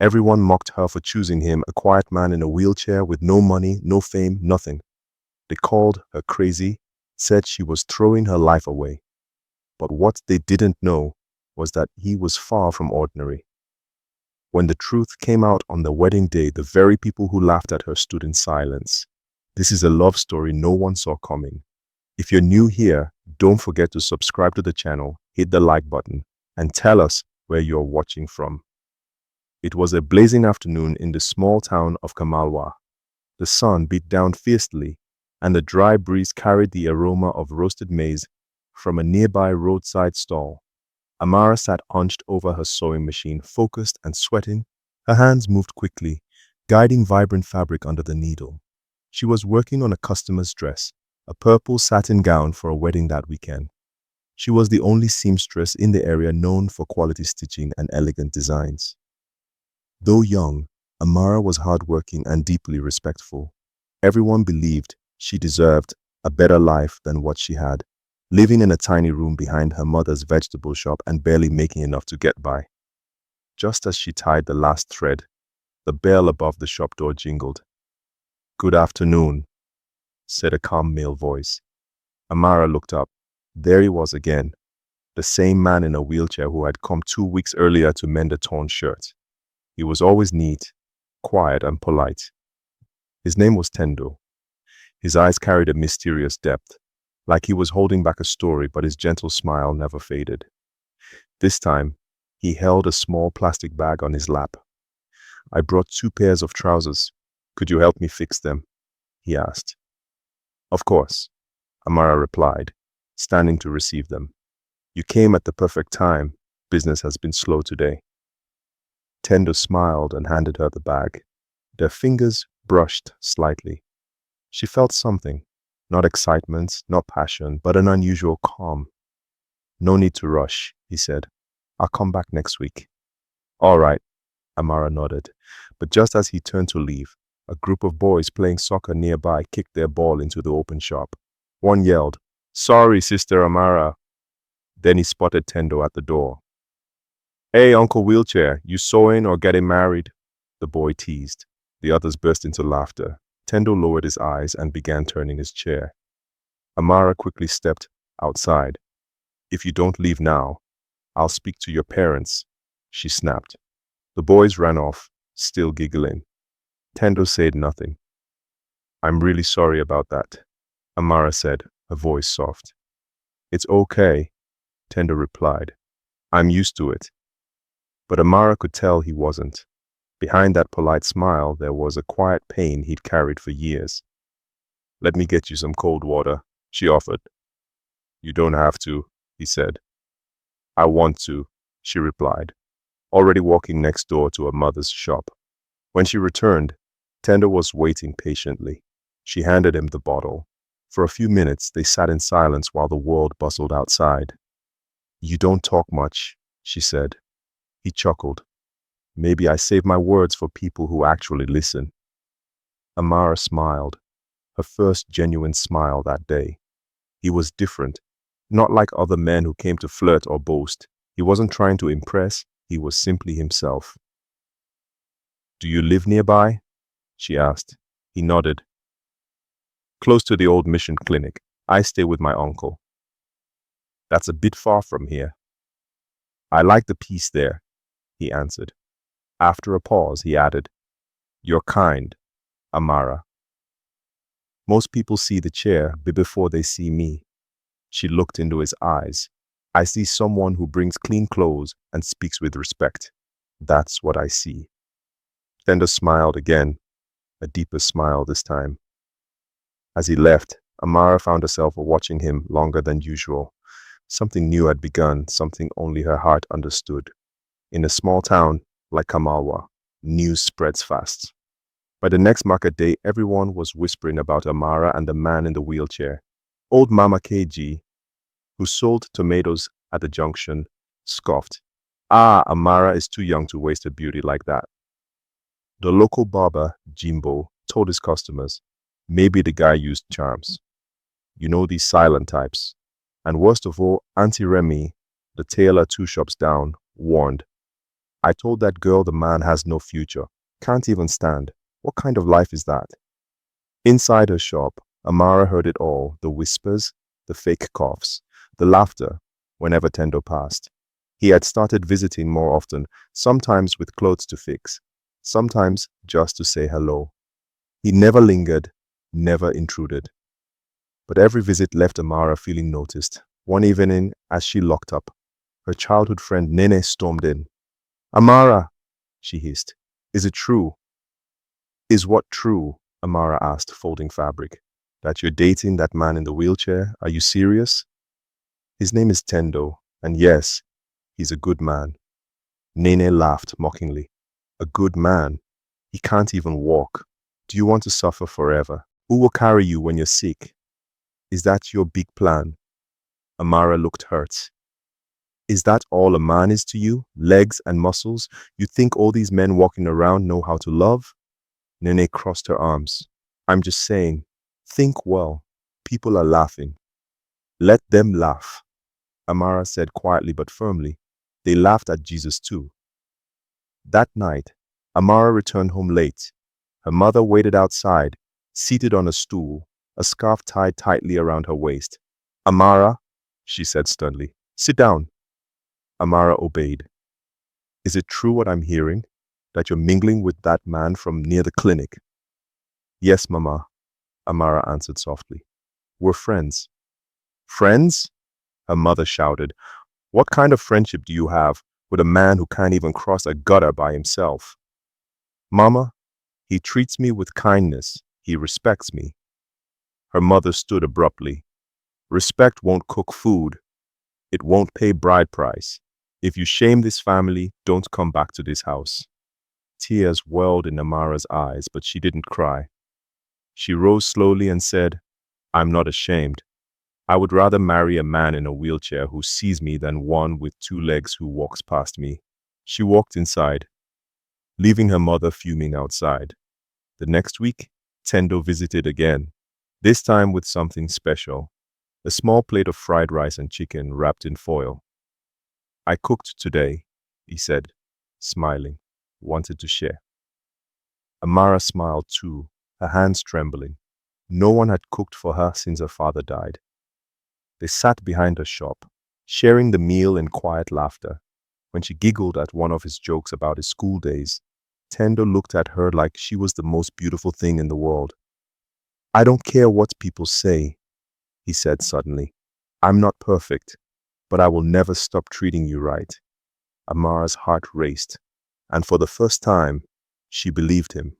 Everyone mocked her for choosing him, a quiet man in a wheelchair with no money, no fame, nothing. They called her crazy, said she was throwing her life away. But what they didn't know was that he was far from ordinary. When the truth came out on the wedding day, the very people who laughed at her stood in silence. This is a love story no one saw coming. If you're new here, don't forget to subscribe to the channel, hit the like button, and tell us where you're watching from. It was a blazing afternoon in the small town of Kamalwa. The sun beat down fiercely, and the dry breeze carried the aroma of roasted maize from a nearby roadside stall. Amara sat hunched over her sewing machine, focused and sweating. Her hands moved quickly, guiding vibrant fabric under the needle. She was working on a customer's dress, a purple satin gown for a wedding that weekend. She was the only seamstress in the area known for quality stitching and elegant designs. Though young, Amara was hardworking and deeply respectful. Everyone believed she deserved a better life than what she had, living in a tiny room behind her mother's vegetable shop and barely making enough to get by. Just as she tied the last thread, the bell above the shop door jingled. "Good afternoon," said a calm male voice. Amara looked up. There he was again, the same man in a wheelchair who had come 2 weeks earlier to mend a torn shirt. He was always neat, quiet, and polite. His name was Tendo. His eyes carried a mysterious depth, like he was holding back a story, but his gentle smile never faded. This time, he held a small plastic bag on his lap. "I brought 2 pairs of trousers. Could you help me fix them?" he asked. "Of course," Amara replied, standing to receive them. "You came at the perfect time. Business has been slow today." Tendo smiled and handed her the bag. Their fingers brushed slightly. She felt something, not excitement, not passion, but an unusual calm. "No need to rush," he said. "I'll come back next week." "All right," Amara nodded. But just as he turned to leave, a group of boys playing soccer nearby kicked their ball into the open shop. One yelled, "Sorry, Sister Amara." Then he spotted Tendo at the door. "Hey, Uncle Wheelchair, you sewing or getting married?" the boy teased. The others burst into laughter. Tendo lowered his eyes and began turning his chair. Amara quickly stepped outside. "If you don't leave now, I'll speak to your parents," she snapped. The boys ran off, still giggling. Tendo said nothing. "I'm really sorry about that," Amara said, her voice soft. "It's okay," Tendo replied. "I'm used to it." But Amara could tell he wasn't. Behind that polite smile, there was a quiet pain he'd carried for years. "Let me get you some cold water," she offered. "You don't have to," he said. "I want to," she replied, already walking next door to her mother's shop. When she returned, Tendo was waiting patiently. She handed him the bottle. For a few minutes, they sat in silence while the world bustled outside. "You don't talk much," she said. He chuckled. "Maybe I save my words for people who actually listen." Amara smiled, her first genuine smile that day. He was different, not like other men who came to flirt or boast. He wasn't trying to impress, he was simply himself. "Do you live nearby?" she asked. He nodded. "Close to the old mission clinic. I stay with my uncle." "That's a bit far from here." "I like the peace there," he answered. After a pause, he added, "You're kind, Amara." "Most people see the chair before they see me." She looked into his eyes. "I see someone who brings clean clothes and speaks with respect. That's what I see." Tender smiled again, a deeper smile this time. As he left, Amara found herself watching him longer than usual. Something new had begun, something only her heart understood. In a small town like Kamalwa, news spreads fast. By the next market day, everyone was whispering about Amara and the man in the wheelchair. Old Mama KG, who sold tomatoes at the junction, scoffed. "Ah, Amara is too young to waste her beauty like that." The local barber, Jimbo, told his customers, maybe the guy used charms. You know, these silent types. And worst of all, Auntie Remy, the tailor 2 shops down, warned, I told that girl the man has no future. Can't even stand. What kind of life is that? Inside her shop, Amara heard it all, the whispers, the fake coughs, the laughter whenever Tendo passed. He had started visiting more often, sometimes with clothes to fix, sometimes just to say hello. He never lingered, never intruded. But every visit left Amara feeling noticed. One evening, as she locked up, her childhood friend Nene stormed in. "Amara," she hissed, "is it true?" "Is what true?" Amara asked, folding fabric. "That you're dating that man in the wheelchair? Are you serious?" "His name is Tendo, and yes, he's a good man." Nene laughed mockingly. "A good man? He can't even walk. Do you want to suffer forever? Who will carry you when you're sick? Is that your big plan?" Amara looked hurt. "Is that all a man is to you? Legs and muscles? You think all these men walking around know how to love?" Nene crossed her arms. "I'm just saying, think well. People are laughing." "Let them laugh," Amara said quietly but firmly. "They laughed at Jesus too." That night, Amara returned home late. Her mother waited outside, seated on a stool, a scarf tied tightly around her waist. "Amara," she said sternly, "sit down." Amara obeyed. "Is it true what I'm hearing? That you're mingling with that man from near the clinic?" "Yes, Mama," Amara answered softly. "We're friends." "Friends?" her mother shouted. "What kind of friendship do you have with a man who can't even cross a gutter by himself?" "Mama, he treats me with kindness. He respects me." Her mother stood abruptly. "Respect won't cook food. It won't pay bride price. If you shame this family, don't come back to this house." Tears welled in Amara's eyes, but she didn't cry. She rose slowly and said, "I'm not ashamed. I would rather marry a man in a wheelchair who sees me than one with two legs who walks past me." She walked inside, leaving her mother fuming outside. The next week, Tendo visited again, this time with something special, a small plate of fried rice and chicken wrapped in foil. "I cooked today," he said, smiling, wanted to share. Amara smiled too, her hands trembling. No one had cooked for her since her father died. They sat behind her shop, sharing the meal in quiet laughter. When she giggled at one of his jokes about his school days, Tendo looked at her like she was the most beautiful thing in the world. "I don't care what people say," he said suddenly. "I'm not perfect, but I will never stop treating you right." Amara's heart raced, and for the first time, she believed him.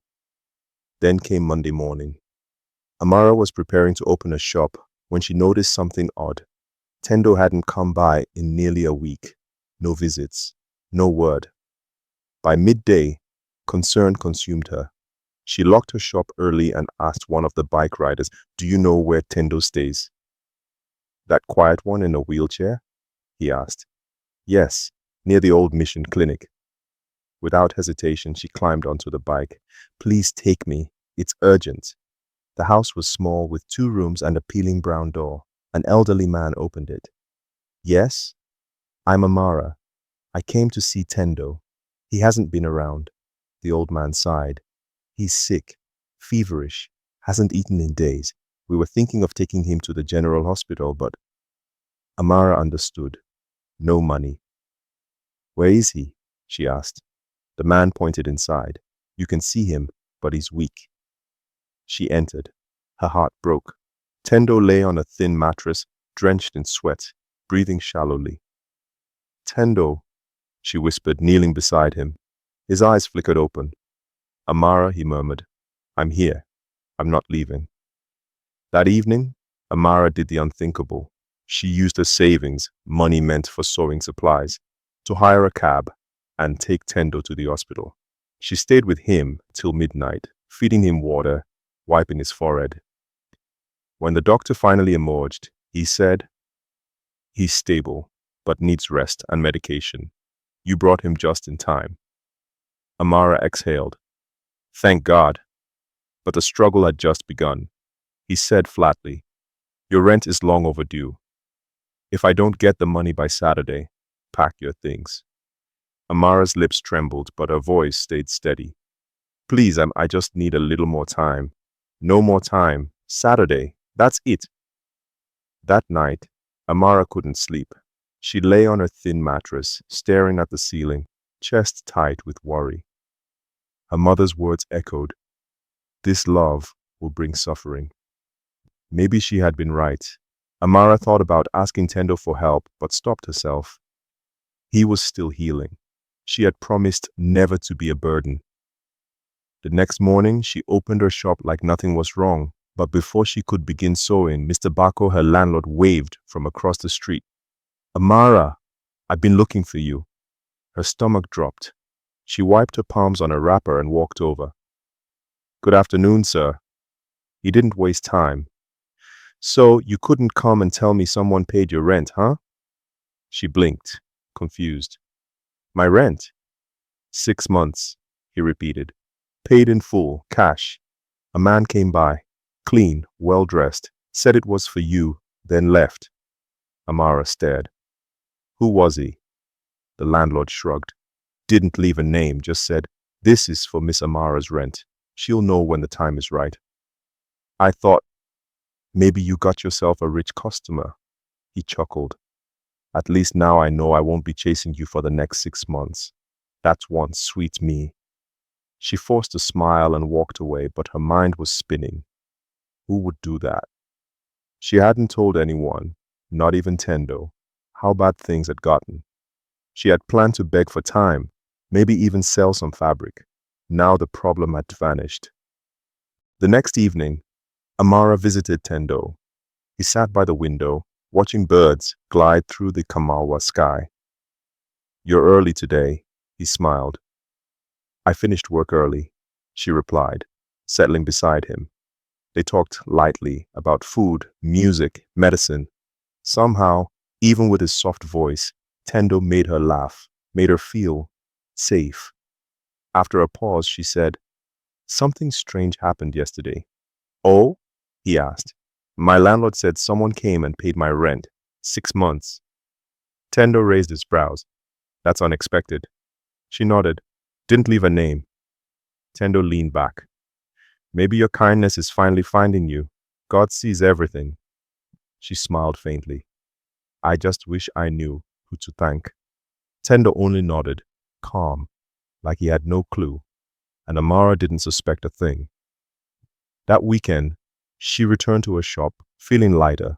Then came Monday morning. Amara was preparing to open a shop when she noticed something odd. Tendo hadn't come by in nearly a week. No visits, no word. By midday, concern consumed her. She locked her shop early and asked one of the bike riders, "Do you know where Tendo stays?" "That quiet one in a wheelchair?" he asked. "Yes, near the old mission clinic." Without hesitation, she climbed onto the bike. "Please take me. It's urgent." The house was small with 2 rooms and a peeling brown door. An elderly man opened it. "Yes? I'm Amara. I came to see Tendo. He hasn't been around." The old man sighed. "He's sick, feverish, hasn't eaten in days. We were thinking of taking him to the general hospital, but—" Amara understood. No money. "Where is he?" she asked. The man pointed inside. "You can see him, but he's weak." She entered. Her heart broke. Tendo lay on a thin mattress, drenched in sweat, breathing shallowly. "Tendo," she whispered, kneeling beside him. His eyes flickered open. "Amara," he murmured, "I'm here. I'm not leaving." That evening, Amara did the unthinkable. She used her savings, money meant for sewing supplies, to hire a cab and take Tendo to the hospital. She stayed with him till midnight, feeding him water, wiping his forehead. When the doctor finally emerged, he said, "He's stable, but needs rest and medication. You brought him just in time." Amara exhaled. Thank God. But the struggle had just begun. He said flatly, "Your rent is long overdue. If I don't get the money by Saturday, pack your things." Amara's lips trembled, but her voice stayed steady. Please, I just need a little more time. No more time. Saturday. That's it. That night, Amara couldn't sleep. She lay on her thin mattress, staring at the ceiling, chest tight with worry. Her mother's words echoed. This love will bring suffering. Maybe she had been right. Amara thought about asking Tendo for help, but stopped herself. He was still healing. She had promised never to be a burden. The next morning, she opened her shop like nothing was wrong, but before she could begin sewing, Mr. Bako, her landlord, waved from across the street. Amara, I've been looking for you. Her stomach dropped. She wiped her palms on her wrapper and walked over. Good afternoon, sir. He didn't waste time. So you couldn't come and tell me someone paid your rent, huh? She blinked, confused. My rent? 6 months, he repeated. Paid in full, cash. A man came by, clean, well-dressed, said it was for you, then left. Amara stared. Who was he? The landlord shrugged. Didn't leave a name, just said, this is for Miss Amara's rent. She'll know when the time is right. I thought, maybe you got yourself a rich customer. He chuckled. At least now I know I won't be chasing you for the next 6 months. That's one sweet me. She forced a smile and walked away, but her mind was spinning. Who would do that? She hadn't told anyone, not even Tendo, how bad things had gotten. She had planned to beg for time, maybe even sell some fabric. Now the problem had vanished. The next evening, Amara visited Tendo. He sat by the window, watching birds glide through the Kamalwa sky. You're early today, he smiled. I finished work early, she replied, settling beside him. They talked lightly about food, music, medicine. Somehow, even with his soft voice, Tendo made her laugh, made her feel safe. After a pause, she said, something strange happened yesterday. Oh? He asked. My landlord said someone came and paid my rent. 6 months. Tendo raised his brows. That's unexpected. She nodded. Didn't leave a name. Tendo leaned back. Maybe your kindness is finally finding you. God sees everything. She smiled faintly. I just wish I knew who to thank. Tendo only nodded, calm, like he had no clue, and Amara didn't suspect a thing. That weekend, she returned to her shop, feeling lighter.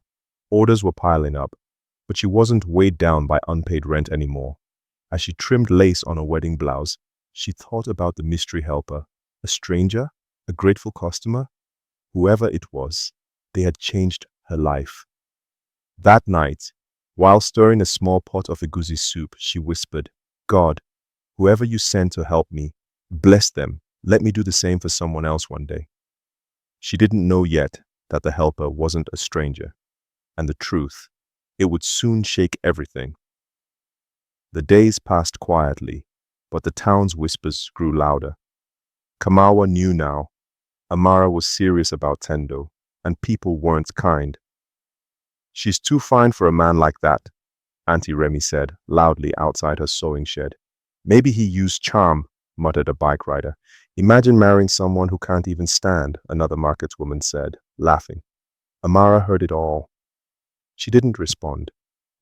Orders were piling up, but she wasn't weighed down by unpaid rent anymore. As she trimmed lace on her wedding blouse, she thought about the mystery helper, a stranger, a grateful customer. Whoever it was, they had changed her life. That night, while stirring a small pot of egusi soup, she whispered, God, whoever you send to help me, bless them. Let me do the same for someone else one day. She didn't know yet that the helper wasn't a stranger. And the truth, it would soon shake everything. The days passed quietly, but the town's whispers grew louder. Kamawa knew now. Amara was serious about Tendo, and people weren't kind. She's too fine for a man like that, Auntie Remy said, loudly outside her sewing shed. Maybe he used charm, muttered a bike rider. Imagine marrying someone who can't even stand, another marketswoman said, laughing. Amara heard it all. She didn't respond,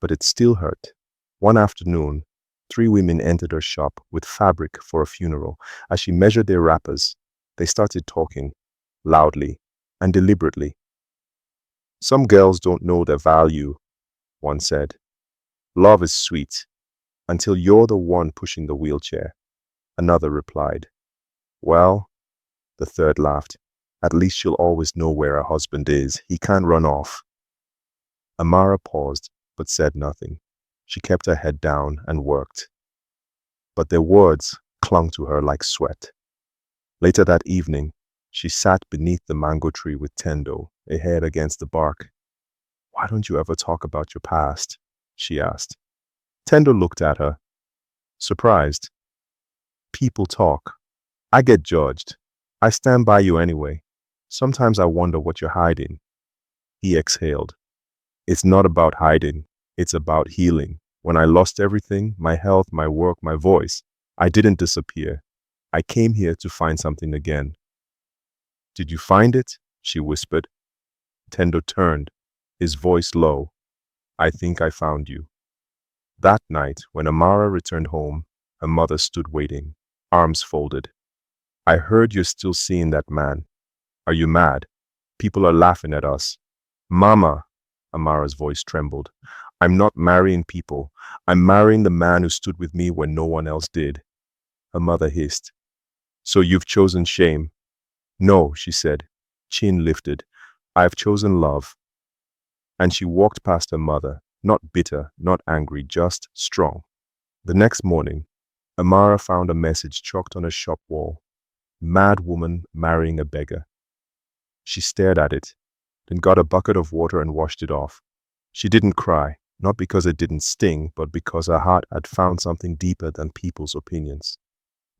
but it still hurt. One afternoon, 3 women entered her shop with fabric for a funeral. As she measured their wrappers, they started talking, loudly and deliberately. Some girls don't know their value, one said. Love is sweet, until you're the one pushing the wheelchair, another replied. Well, the third laughed, at least she'll always know where her husband is. He can't run off. Amara paused, but said nothing. She kept her head down and worked. But their words clung to her like sweat. Later that evening, she sat beneath the mango tree with Tendo, a head against the bark. Why don't you ever talk about your past? She asked. Tendo looked at her, surprised. People talk. I get judged. I stand by you anyway. Sometimes I wonder what you're hiding. He exhaled. It's not about hiding. It's about healing. When I lost everything, my health, my work, my voice, I didn't disappear. I came here to find something again. Did you find it? She whispered. Tendo turned, his voice low. I think I found you. That night, when Amara returned home, her mother stood waiting, arms folded. I heard you're still seeing that man. Are you mad? People are laughing at us. Mama, Amara's voice trembled. I'm not marrying people. I'm marrying the man who stood with me when no one else did. Her mother hissed. So you've chosen shame? No, she said, chin lifted. I've chosen love. And she walked past her mother, not bitter, not angry, just strong. The next morning, Amara found a message chalked on a shop wall. Mad woman marrying a beggar. She stared at it, then got a bucket of water and washed it off. She didn't cry, not because it didn't sting, but because her heart had found something deeper than people's opinions.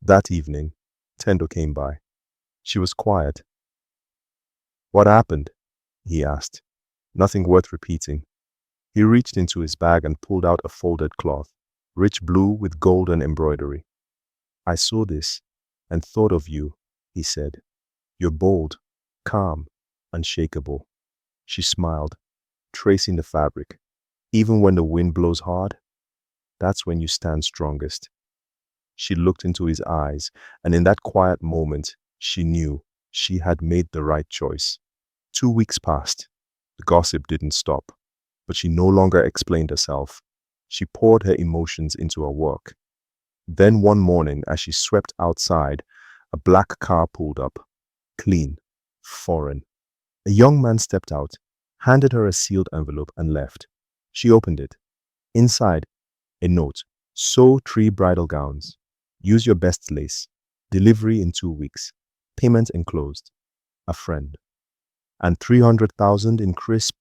That evening, Tendo came by. She was quiet. What happened? He asked. Nothing worth repeating. He reached into his bag and pulled out a folded cloth, rich blue with golden embroidery. I saw this and thought of you, he said. You're bold, calm, unshakable. She smiled, tracing the fabric. Even when the wind blows hard, that's when you stand strongest. She looked into his eyes, and in that quiet moment, she knew she had made the right choice. 2 weeks passed. The gossip didn't stop, but she no longer explained herself. She poured her emotions into her work. Then one morning, as she swept outside, a black car pulled up. Clean, foreign. A young man stepped out, handed her a sealed envelope and left. She opened it. Inside, a note. Sew 3 bridal gowns. Use your best lace. Delivery in 2 weeks. Payment enclosed. A friend. And 300,000 in crisp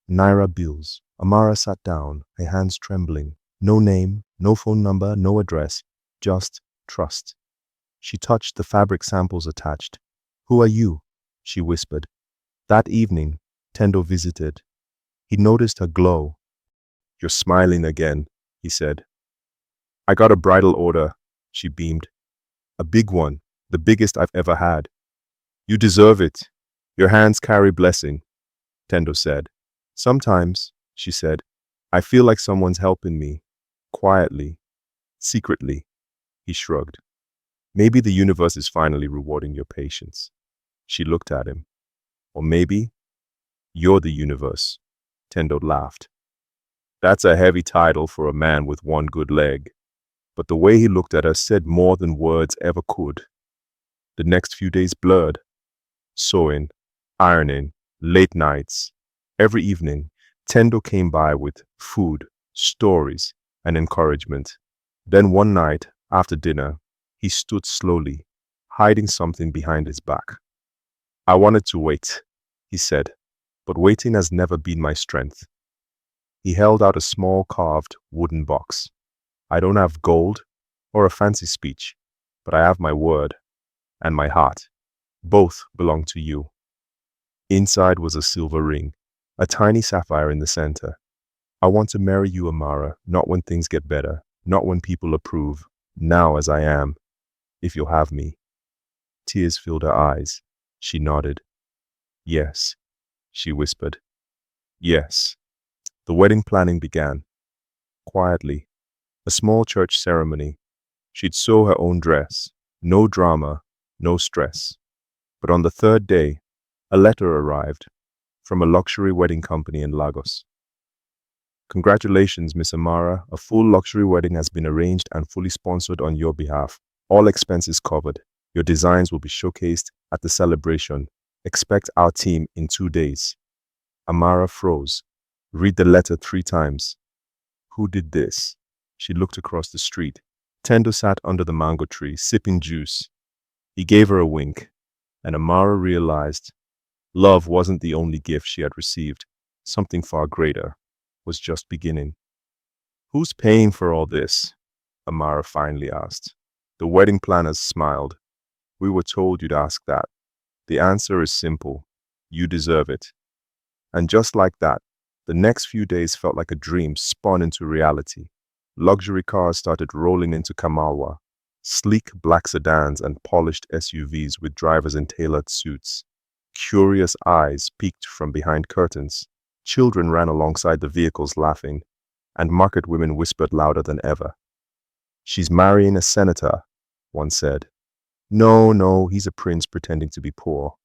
Naira bills. Amara sat down, her hands trembling. No name, no phone number, no address, just trust. She touched the fabric samples attached. Who are you? She whispered. That evening, Tendo visited. He noticed her glow. You're smiling again, he said. I got a bridal order, she beamed. A big one, the biggest I've ever had. You deserve it. Your hands carry blessing, Tendo said. Sometimes, she said, I feel like someone's helping me. Quietly, secretly. He shrugged. Maybe the universe is finally rewarding your patience. She looked at him. Or maybe you're the universe. Tendo laughed. That's a heavy title for a man with one good leg. But the way he looked at her said more than words ever could. The next few days blurred. Sewing, ironing, late nights. Every evening, Tendo came by with food, stories, and encouragement. Then one night, after dinner, he stood slowly, hiding something behind his back. I wanted to wait, he said, but waiting has never been my strength. He held out a small carved wooden box. I don't have gold or a fancy speech, but I have my word and my heart. Both belong to you. Inside was a silver ring, a tiny sapphire in the center. I want to marry you, Amara, not when things get better, not when people approve, now as I am, if you'll have me. Tears filled her eyes. She nodded. Yes, she whispered. Yes. The wedding planning began. Quietly. A small church ceremony. She'd sew her own dress. No drama, no stress. But on the 3rd day, a letter arrived from a luxury wedding company in Lagos. Congratulations, Miss Amara. A full luxury wedding has been arranged and fully sponsored on your behalf. All expenses covered. Your designs will be showcased at the celebration. Expect our team in 2 days. Amara froze. Read the letter 3 times. Who did this? She looked across the street. Tendo sat under the mango tree, sipping juice. He gave her a wink, and Amara realized love wasn't the only gift she had received. Something far greater was just beginning. Who's paying for all this? Amara finally asked. The wedding planners smiled. We were told you'd ask that. The answer is simple. You deserve it. And just like that, the next few days felt like a dream spun into reality. Luxury cars started rolling into Kamalwa. Sleek black sedans and polished SUVs with drivers in tailored suits. Curious eyes peeked from behind curtains. Children ran alongside the vehicles laughing, and market women whispered louder than ever. "She's marrying a senator," one said. "No, no, he's a prince pretending to be poor,"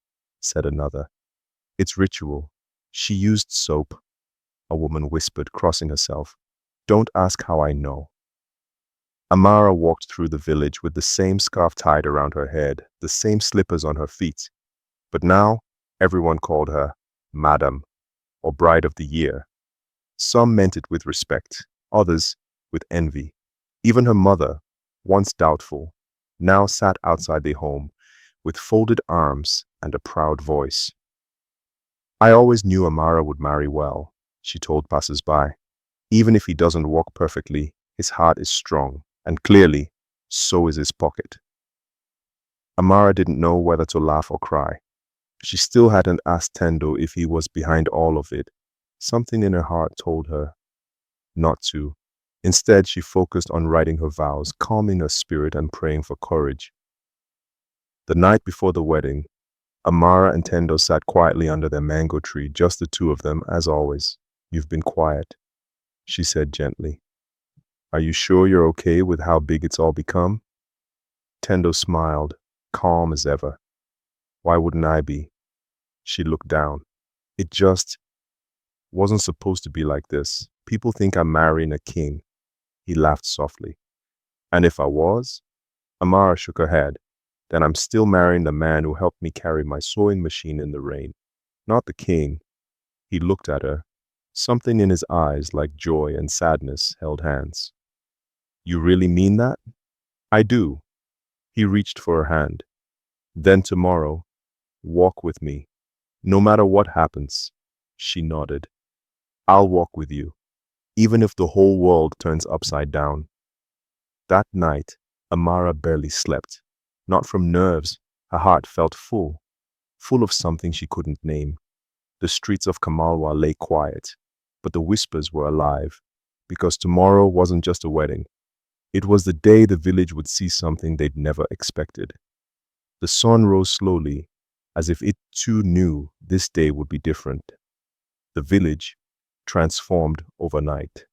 said another. "It's ritual. She used soap," a woman whispered, crossing herself. "Don't ask how I know." Amara walked through the village with the same scarf tied around her head, the same slippers on her feet. But now, everyone called her Madam or Bride of the Year. Some meant it with respect, others with envy. Even her mother, once doubtful, now sat outside the home with folded arms and a proud voice. "I always knew Amara would marry well," she told passers-by. "Even if he doesn't walk perfectly, his heart is strong, and clearly, so is his pocket." Amara didn't know whether to laugh or cry. She still hadn't asked Tendo if he was behind all of it. Something in her heart told her not to. Instead, she focused on writing her vows, calming her spirit and praying for courage. The night before the wedding, Amara and Tendo sat quietly under their mango tree, just the two of them, as always. "You've been quiet," she said gently. "Are you sure you're okay with how big it's all become?" Tendo smiled, calm as ever. "Why wouldn't I be?" She looked down. "It just wasn't supposed to be like this. People think I'm marrying a king." He laughed softly. "And if I was?" Amara shook her head. "Then I'm still marrying the man who helped me carry my sewing machine in the rain, not the king." He looked at her. Something in his eyes, like joy and sadness, held hands. "You really mean that?" "I do." He reached for her hand. "Then tomorrow, walk with me. No matter what happens." She nodded. "I'll walk with you, even if the whole world turns upside down." That night, Amara barely slept. Not from nerves, her heart felt full of something she couldn't name. The streets of Kamalwa lay quiet, but the whispers were alive, because tomorrow wasn't just a wedding. It was the day the village would see something they'd never expected. The sun rose slowly, as if it too knew this day would be different. The village transformed overnight.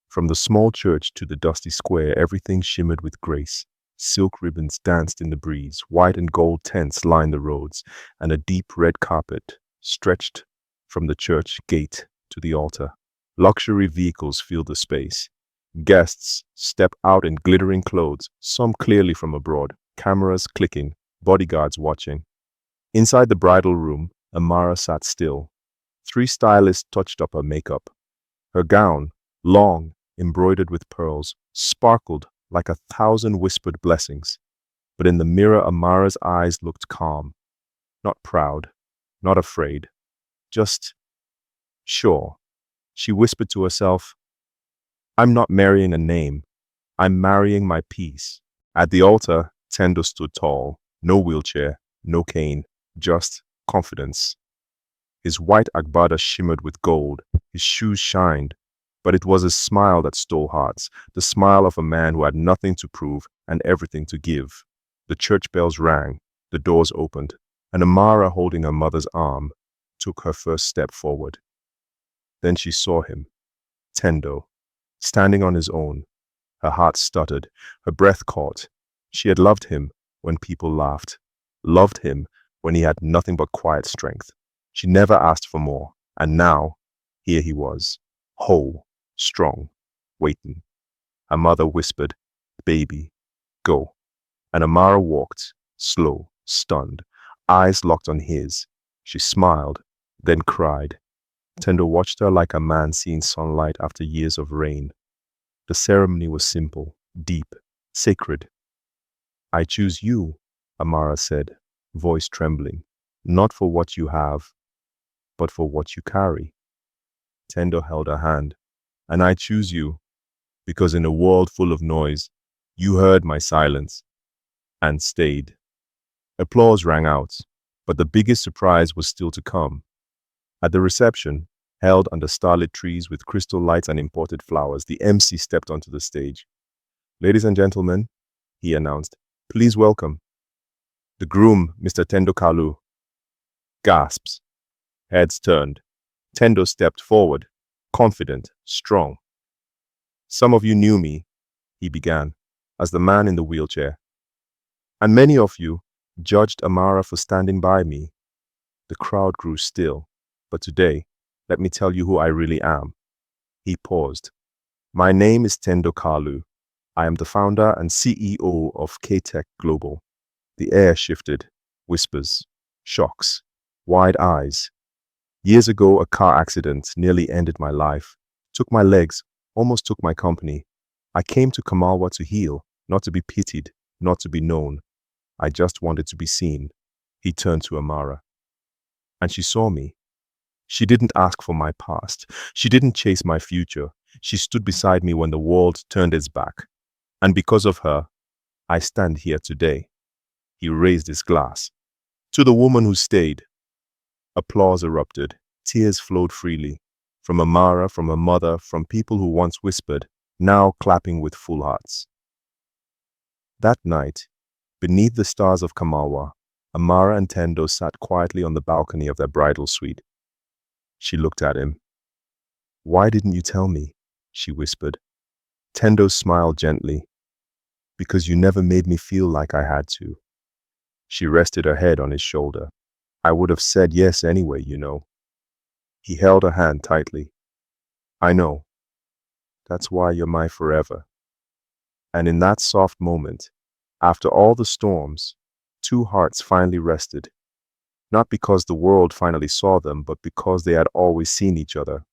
From the small church to the dusty square, everything shimmered with grace. Silk ribbons danced in the breeze, white and gold tents lined the roads, and a deep red carpet stretched from the church gate to the altar. Luxury vehicles filled the space. Guests stepped out in glittering clothes, some clearly from abroad, cameras clicking, bodyguards watching. Inside the bridal room, Amara sat still. 3 stylists touched up her makeup. Her gown, long, embroidered with pearls, sparkled like 1,000 whispered blessings. But in the mirror, Amara's eyes looked calm. Not proud, not afraid, just sure. She whispered to herself, "I'm not marrying a name. I'm marrying my peace." At the altar, Tendo stood tall. No wheelchair, no cane, just confidence. His white agbada shimmered with gold. His shoes shined. But it was his smile that stole hearts, the smile of a man who had nothing to prove and everything to give. The church bells rang, the doors opened, and Amara, holding her mother's arm, took her first step forward. Then she saw him, Tendo, standing on his own. Her heart stuttered, her breath caught. She had loved him when people laughed, loved him when he had nothing but quiet strength. She never asked for more, and now, here he was, whole, strong, waiting. Her mother whispered, "Baby, go." And Amara walked, slow, stunned, eyes locked on his. She smiled, then cried. Tendo watched her like a man seeing sunlight after years of rain. The ceremony was simple, deep, sacred. "I choose you," Amara said, voice trembling, "not for what you have, but for what you carry." Tendo held her hand. "And I choose you, because in a world full of noise, you heard my silence and stayed." Applause rang out, but the biggest surprise was still to come. At the reception, Held under starlit trees with crystal lights and imported flowers, the MC stepped onto the stage. "Ladies and gentlemen," he announced, "please welcome the groom, Mr. Tendo Kalu." Gasps. Heads turned. Tendo stepped forward, confident, strong. "Some of you knew me," he began, "as the man in the wheelchair. And many of you judged Amara for standing by me." The crowd grew still. "But today, let me tell you who I really am." He paused. "My name is Tendo Kalu. I am the founder and CEO of K-Tech Global." The air shifted. Whispers. Shocks. Wide eyes. "Years ago, a car accident nearly ended my life. Took my legs, almost took my company. I came to Kamalwa to heal, not to be pitied, not to be known. I just wanted to be seen." He turned to Amara. "And she saw me. She didn't ask for my past. She didn't chase my future. She stood beside me when the world turned its back. And because of her, I stand here today." He raised his glass. "To the woman who stayed." Applause erupted. Tears flowed freely. From Amara, from her mother, from people who once whispered, now clapping with full hearts. That night, beneath the stars of Kamalwa, Amara and Tendo sat quietly on the balcony of their bridal suite. She looked at him. "Why didn't you tell me?" she whispered. Tendo smiled gently. "Because you never made me feel like I had to." She rested her head on his shoulder. "I would have said yes anyway, you know." He held her hand tightly. "I know. That's why you're my forever." And in that soft moment, after all the storms, two hearts finally rested. Not because the world finally saw them, but because they had always seen each other.